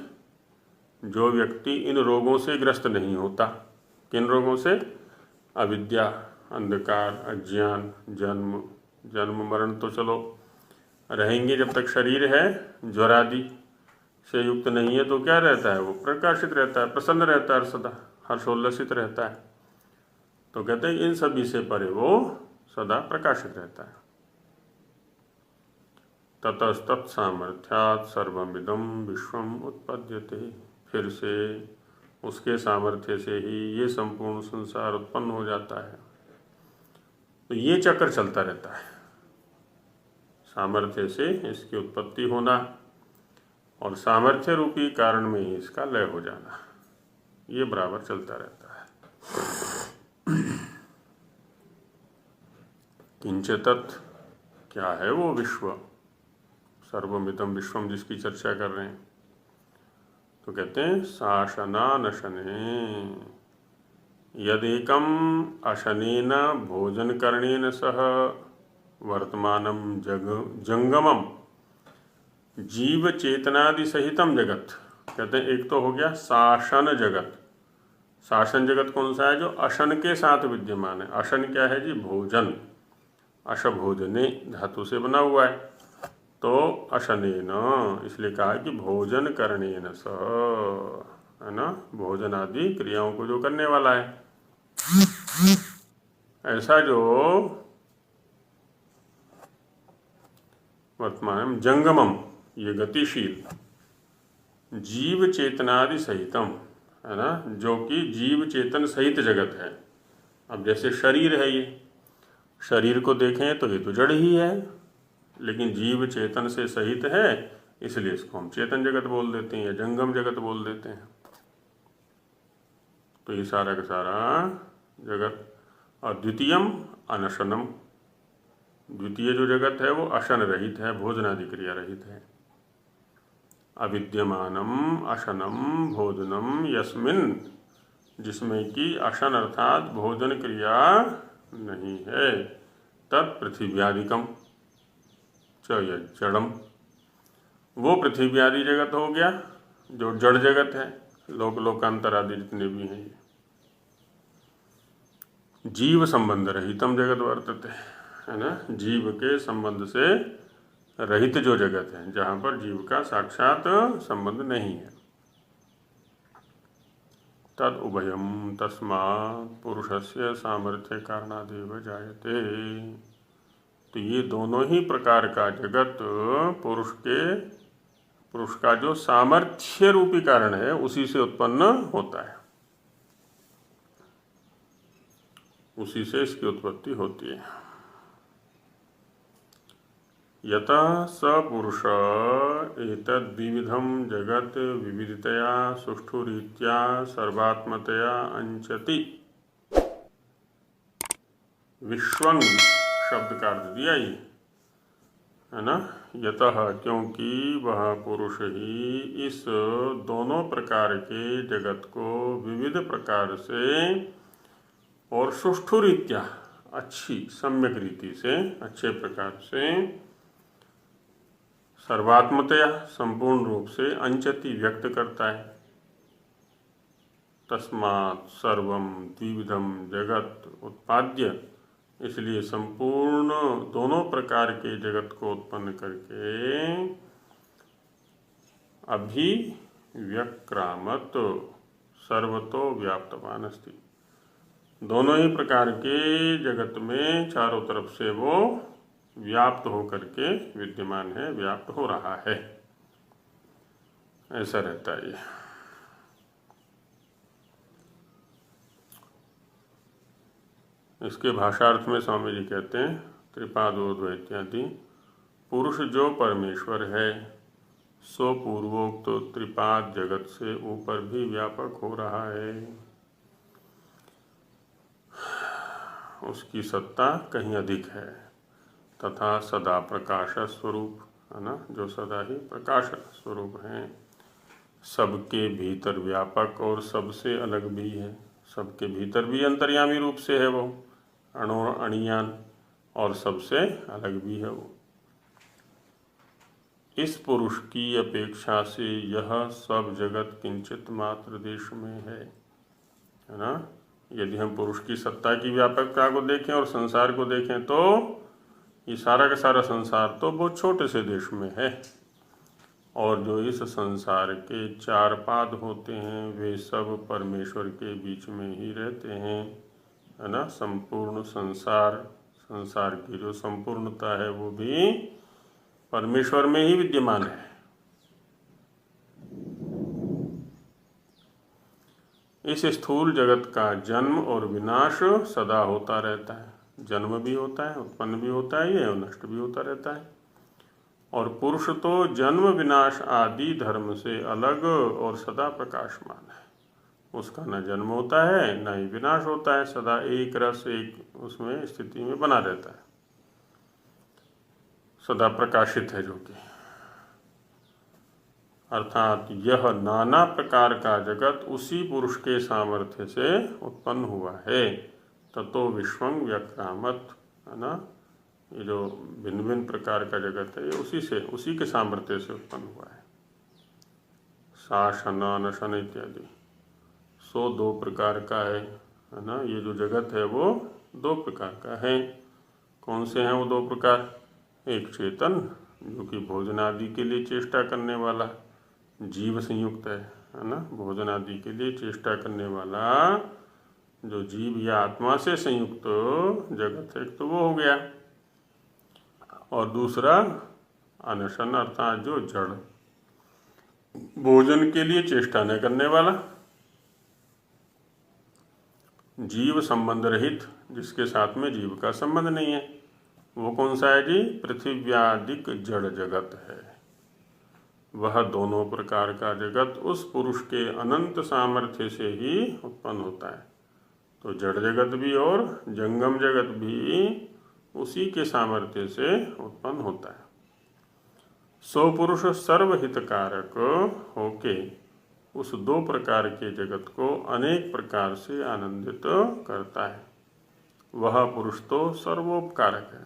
जो व्यक्ति इन रोगों से ग्रस्त नहीं होता, किन रोगों से, अविद्या, अंधकार, अज्ञान, जन्म मरण तो चलो रहेंगे जब तक शरीर है, ज्वरादि से युक्त नहीं है तो क्या रहता है, वो प्रकाशित रहता है, प्रसन्न रहता है, सदा हर्षोल्लसित रहता है। तो कहते हैं इन सभी से परे वो सदा प्रकाशित रहता है। ततस्तत् सामर्थ्यात् सर्वमिदं विश्वम उत्पद्यते। फिर से उसके सामर्थ्य से ही ये संपूर्ण संसार उत्पन्न हो जाता है। तो ये चक्र चलता रहता है, सामर्थ्य से इसकी उत्पत्ति होना और सामर्थ्य रूपी कारण में ही इसका लय हो जाना, ये बराबर चलता रहता है। किंच तत्, क्या है वो विश्व, सर्वमिदं विश्वम जिसकी चर्चा कर रहे हैं। तो कहते हैं शासनानशने यदेकम अशनेन भोजन करणेन सह वर्तमानम जंगमम जीव चेतनादि सहितम जगत। कहते हैं एक तो हो गया शासन जगत। शासन जगत कौन सा है, जो अशन के साथ विद्यमान है। अशन क्या है जी, भोजन, अश भोजने धातु से बना हुआ है, तो अशनेन इसलिए कहा कि भोजन करणेन स, है ना, भोजन आदि क्रियाओं को जो करने वाला है। ऐसा जो वर्तमान जंगमम, ये गतिशील, जीव चेतनादि सहितम, है ना, जो कि जीव चेतन सहित जगत है। अब जैसे शरीर है, ये शरीर को देखें तो ये तो जड़ ही है, लेकिन जीव चेतन से सहित है, इसलिए इसको हम चेतन जगत बोल देते हैं या जंगम जगत बोल देते हैं। तो ये सारा का सारा जगत। और द्वितीयम अनशनम, द्वितीय जो जगत है वो अशन रहित है, भोजनादि क्रिया रहित है। अविद्यमानम अशनम भोजनम यस्मिन, जिसमें कि अशन अर्थात भोजन क्रिया नहीं है, तत्पृथिव्यादिकम च जड़म, वो पृथिव्यादि जगत हो गया जो जड़ जगत है, लोकांतर आदि जितने भी हैं। जीव संबंध रहितम जगत वर्तते, है ना, जीव के संबंध से रहित जो जगत है, जहाँ पर जीव का साक्षात संबंध नहीं है। तद उभयम तस्मात् पुरुषस्य सामर्थ्य कारणादेव जायते। तो ये दोनों ही प्रकार का जगत पुरुष का जो सामर्थ्य रूपी कारण है उसी से उत्पन्न होता है, उसी से इसकी उत्पत्ति होती है। यतः स पुरुष एतद्विविधं जगत् विविधतया सुष्ठुरीत्या सर्वात्मतया अंचति। विश्वं शब्द का अर्थ दिया ये, है ना। यतः क्योंकि वह पुरुष ही इस दोनों प्रकार के जगत को विविध प्रकार से और सुष्ठु रीत्या अच्छी सम्यक रीति से अच्छे प्रकार से सर्वात्मतया संपूर्ण रूप से अंचति व्यक्त करता है। तस्मात् सर्वं द्विविधम जगत उत्पाद्य, इसलिए संपूर्ण दोनों प्रकार के जगत को उत्पन्न करके अभिव्यक्रामत सर्वतो व्याप्तवान अस्ति, दोनों ही प्रकार के जगत में चारों तरफ से वो व्याप्त होकर के विद्यमान है, व्याप्त हो रहा है, ऐसा रहता है ये। इसके भाषार्थ में स्वामी जी कहते हैं त्रिपादोद्वैत्यादि, पुरुष जो परमेश्वर है सो पूर्वोक्त तो त्रिपाद जगत से ऊपर भी व्यापक हो रहा है। उसकी सत्ता कहीं अधिक है। तथा सदा प्रकाश स्वरूप, है ना, जो सदा ही प्रकाश स्वरूप हैं, सबके भीतर व्यापक और सबसे अलग भी है। सबके भीतर भी अंतर्यामी रूप से है वो, अणु अणियान, और सबसे अलग भी है वो। इस पुरुष की अपेक्षा से यह सब जगत किंचित मात्र देश में है ना। यदि हम पुरुष की सत्ता की व्यापकता को देखें और संसार को देखें तो ये सारा का सारा संसार तो बहुत छोटे से देश में है, और जो इस संसार के चार पाद होते हैं वे सब परमेश्वर के बीच में ही रहते हैं, है ना। संपूर्ण संसार की जो संपूर्णता है वो भी परमेश्वर में ही विद्यमान है। इस स्थूल जगत का जन्म और विनाश सदा होता रहता है। जन्म भी होता है, उत्पन्न भी होता है, ये नष्ट भी होता रहता है। और पुरुष तो जन्म विनाश आदि धर्म से अलग और सदा प्रकाशमान है। उसका न जन्म होता है न ही विनाश होता है, सदा एक रस एक उसमें स्थिति में बना रहता है, सदा प्रकाशित है जो कि। अर्थात यह नाना प्रकार का जगत उसी पुरुष के सामर्थ्य से उत्पन्न हुआ है। ततो विश्वं व्यक्रामत, है ना। ये जो भिन्न भिन्न प्रकार का जगत है ये उसी के सामर्थ्य से उत्पन्न हुआ है। शासन अनशन इत्यादि सो दो प्रकार का है ना। ये जो जगत है वो दो प्रकार का है। कौन से हैं वो दो प्रकार? एक चेतन जो कि भोजन आदि के लिए चेष्टा करने वाला जीव संयुक्त है ना। भोजन आदि के लिए चेष्टा करने वाला जो जीव या आत्मा से संयुक्त जगत है, एक तो वो हो गया। और दूसरा अनशन अर्थात जो जड़, भोजन के लिए चेष्टा न करने वाला, जीव संबंध रहित, जिसके साथ में जीव का संबंध नहीं है, वो कौन सा है जी? पृथ्व्यादिक जड़ जगत है। वह दोनों प्रकार का जगत उस पुरुष के अनंत सामर्थ्य से ही उत्पन्न होता है। तो जड़ जगत भी और जंगम जगत भी उसी के सामर्थ्य से उत्पन्न होता है। सो पुरुष सर्वहितकारक होके उस दो प्रकार के जगत को अनेक प्रकार से आनंदित करता है। वह पुरुष तो सर्वोपकारक है,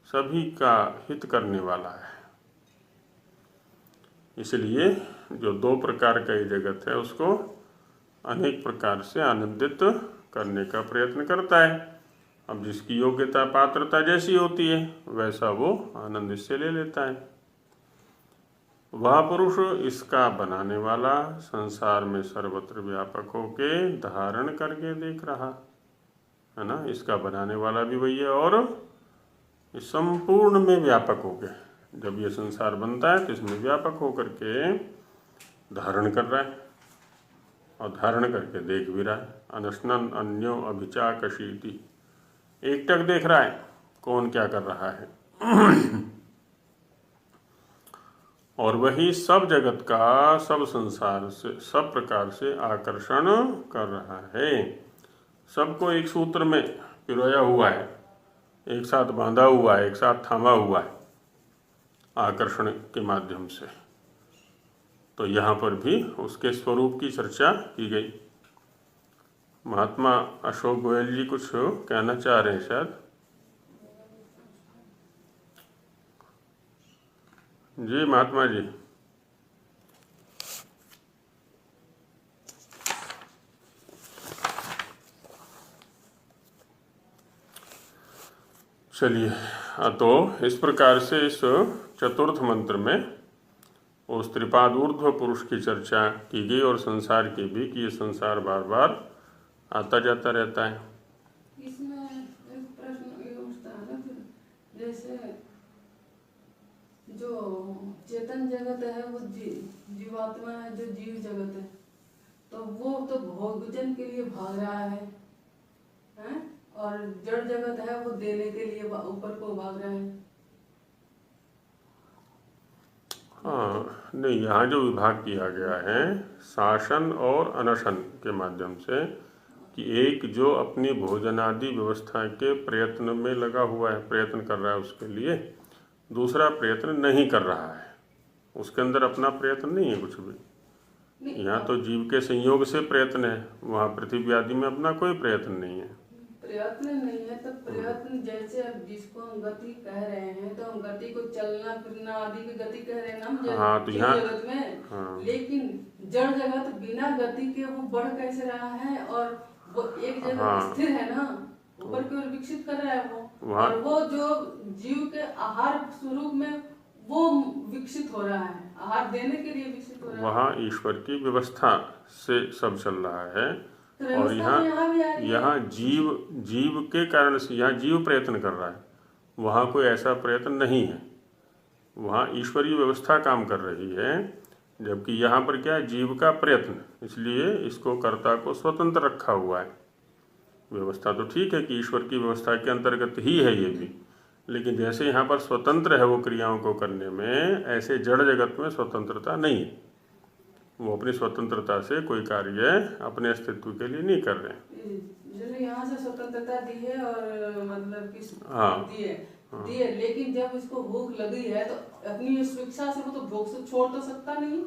सभी का हित करने वाला है। इसलिए जो दो प्रकार का ये जगत है उसको अनेक प्रकार से आनंदित करने का प्रयत्न करता है। अब जिसकी योग्यता पात्रता जैसी होती है वैसा वो आनंद इससे ले लेता है। वह पुरुष इसका बनाने वाला संसार में सर्वत्र व्यापक होके धारण करके देख रहा है ना। इसका बनाने वाला भी वही है और इस संपूर्ण में व्यापक हो गए। जब ये संसार बनता है तो इसमें व्यापक होकर के धारण कर रहा है और धारण करके देख भी रहा है। अनशनन अन्यो अभिचाकशीति, एकटक देख रहा है कौन क्या कर रहा है। और वही सब जगत का, सब संसार से, सब प्रकार से आकर्षण कर रहा है। सबको एक सूत्र में पिरोया हुआ है, एक साथ बांधा हुआ है, एक साथ थामा हुआ है आकर्षण के माध्यम से। तो यहाँ पर भी उसके स्वरूप की चर्चा की गई। महात्मा अशोक गोयल जी कुछ कहना चाह रहे हैं शायद। जी महात्मा जी। चलिए, तो इस प्रकार से इस चतुर्थ मंत्र में उस त्रिपाद ऊर्ध्व पुरुष की चर्चा की गई और संसार की भी, कि ये संसार बार बार आता जाता रहता है। इसमें एक प्रश्न ये उठता है ना फिर, जैसे जो चेतन जगत है वो जीवात्मा है, जो जीव जगत है, तो वो तो भोगजन के लिए भाग रहा है, हैं? और जड़ जगत है वो देने के लिए ऊपर को भाग रहा है। हाँ, नहीं, यहाँ जो विभाग किया गया है शासन और अनशन के माध्यम से, कि एक जो अपनी भोजन आदि व्यवस्था के प्रयत्न में लगा हुआ है, प्रयत्न कर रहा है उसके लिए, दूसरा प्रयत्न नहीं कर रहा है, उसके अंदर अपना प्रयत्न नहीं है कुछ भी। यहाँ तो जीव के संयोग से प्रयत्न है, वहाँ पृथ्वी आदि में अपना कोई प्रयत्न नहीं है। प्रयत्न नहीं है तो प्रयत्न, जैसे अब जिसको हम गति कह रहे हैं, तो हम गति को चलना फिरना आदि की गति कह रहे हैं ना हम हाँ, तो यहाँ जगत में। हाँ। लेकिन जड़ जगत बिना गति के वो बढ़ कैसे रहा है, और वो एक जगह हाँ, स्थिर है ना, ऊपर की ओर विकसित कर रहा है वो, वहाँ और वो जो जीव के आहार स्वरूप में वो विकसित हो रहा है, आहार देने के लिए विकसित हो रहा है। वहाँ ईश्वर की व्यवस्था से सब चल रहा है। और यहाँ जीव के कारण से यहाँ जीव प्रयत्न कर रहा है, वहाँ कोई ऐसा प्रयत्न नहीं है, वहाँ ईश्वरीय व्यवस्था काम कर रही है। जबकि यहाँ पर क्या है, जीव का प्रयत्न, इसलिए इसको कर्ता को स्वतंत्र रखा हुआ है। व्यवस्था तो ठीक है कि ईश्वर की व्यवस्था के अंतर्गत ही है ये भी, लेकिन जैसे यहाँ पर स्वतंत्र है वो क्रियाओं को करने में, ऐसे जड़ जगत में स्वतंत्रता नहीं है। वो अपनी स्वतंत्रता से कोई कार्य अपने अस्तित्व के लिए नहीं कर रहे। यहाँ से स्वतंत्रता दी है और मतलब कि हाँ, दी है, लेकिन जब उसको भूख लगी है तो अपनी शिक्षा से वो तो भूख से छोड़ तो सकता नहीं।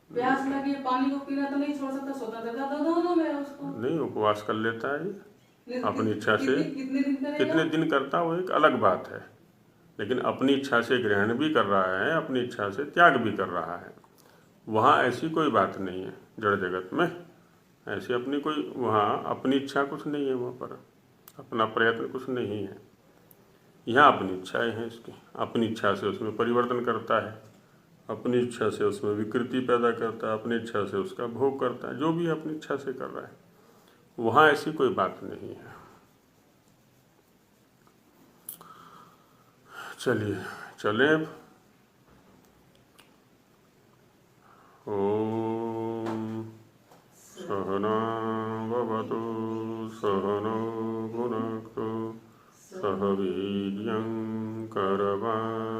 प्यास लगी है, पानी को पीना तो नहीं छोड़ सकता, स्वतंत्रता तो दोनों में उसको। नहीं, उपवास कर लेता है अपनी इच्छा से। कितने दिन करता वो एक अलग बात है, लेकिन अपनी इच्छा से ग्रहण भी कर रहा है, अपनी इच्छा से त्याग भी कर रहा है। वहाँ ऐसी कोई बात नहीं है जड़ जगत में, ऐसी अपनी कोई, वहाँ अपनी इच्छा कुछ नहीं है, वहाँ पर अपना प्रयत्न कुछ नहीं है। यहाँ अपनी इच्छाएं हैं इसकी, अपनी इच्छा से उसमें परिवर्तन करता है, अपनी इच्छा से उसमें विकृति पैदा करता है, अपनी इच्छा से उसका भोग करता है, जो भी अपनी इच्छा से कर रहा है। वहाँ ऐसी कोई बात नहीं है। चलिए चलें अब। ओम सहना भवतु सहनो भुनक्तु सह वीर्यं करवावहै